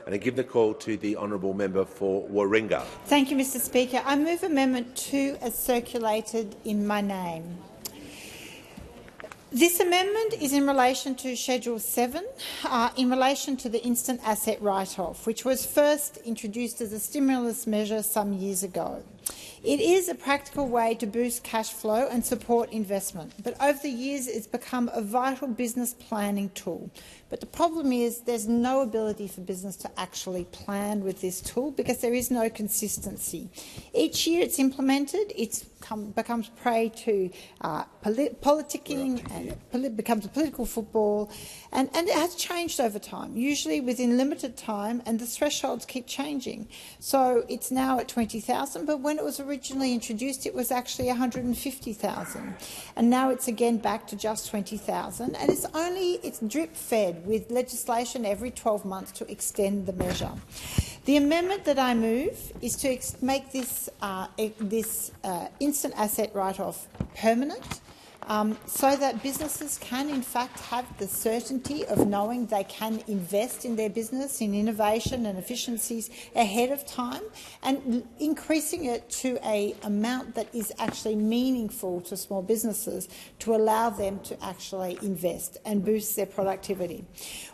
And I give the call to the honourable member for Warringah. Thank you, Mr Speaker. I move Amendment 2 as circulated in my name. This amendment is in relation to Schedule 7, in relation to the instant asset write-off, which was first introduced as a stimulus measure some years ago. It is a practical way to boost cash flow and support investment, but over the years it's become a vital business planning tool. But the problem is there's no ability for business to actually plan with this tool because there is no consistency. Each year it's implemented, it becomes prey to politicking and becomes a political football, and it has changed over time, usually within limited time, and the thresholds keep changing. So it's now at 20,000, but when it was originally introduced it was actually 150,000, and now it's again back to just 20,000, and it's drip-fed with legislation every 12 months to extend the measure. The amendment that I move is to make this instant asset write-off permanent, so that businesses can in fact have the certainty of knowing they can invest in their business, in innovation and efficiencies ahead of time, and increasing it to an amount that is actually meaningful to small businesses to allow them to actually invest and boost their productivity.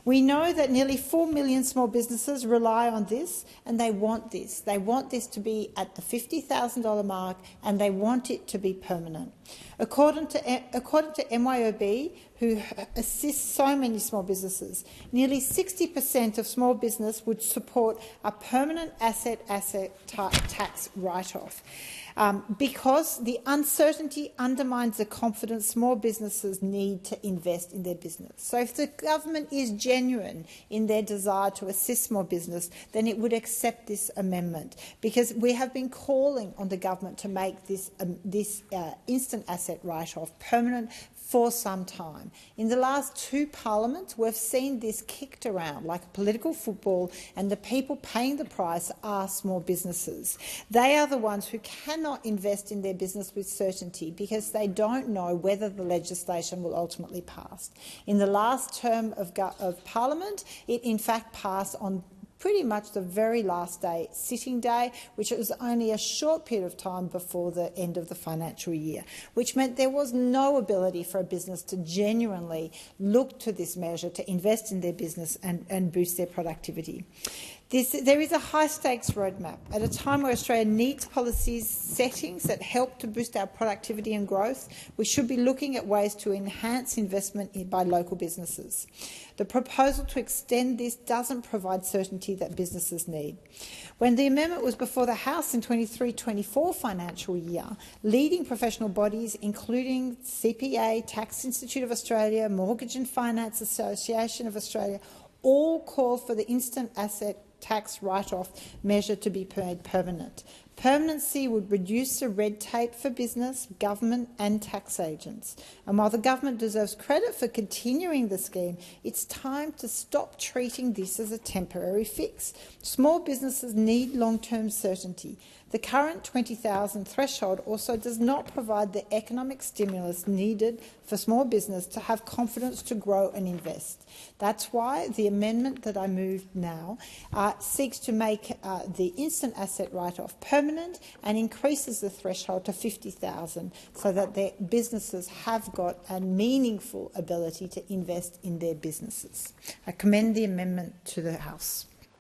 We know that nearly 4 million small businesses rely on this, and they want this. They want this to be at the $50,000 mark, and they want it to be permanent. According to MYOB, who assists so many small businesses, nearly 60% of small business would support a permanent asset tax write-off. Because the uncertainty undermines the confidence small businesses need to invest in their business. So if the government is genuine in their desire to assist small business, then it would accept this amendment, because we have been calling on the government to make this instant asset write-off permanent for some time. In the last two parliaments, we've seen this kicked around like a political football, and the people paying the price are small businesses. They are the ones who cannot invest in their business with certainty because they don't know whether the legislation will ultimately pass. In the last term of Parliament, it in fact passed on pretty much the very last day, sitting day, which was only a short period of time before the end of the financial year, which meant there was no ability for a business to genuinely look to this measure to invest in their business and boost their productivity. There is a high-stakes roadmap at a time where Australia needs policies settings that help to boost our productivity and growth. We should be looking at ways to enhance investment by local businesses. The proposal to extend this doesn't provide certainty that businesses need. When the amendment was before the House in 23-24 financial year, leading professional bodies, including CPA, Tax Institute of Australia, Mortgage and Finance Association of Australia, all called for the instant asset tax write-off measure to be made permanent. Permanency would reduce the red tape for business, government and tax agents. And while the government deserves credit for continuing the scheme, it's time to stop treating this as a temporary fix. Small businesses need long-term certainty. The current 20,000 threshold also does not provide the economic stimulus needed for small business to have confidence to grow and invest. That's why the amendment that I moved now seeks to make the instant asset write-off permanent and increases the threshold to 50,000 so that their businesses have got a meaningful ability to invest in their businesses. I commend the amendment to the House.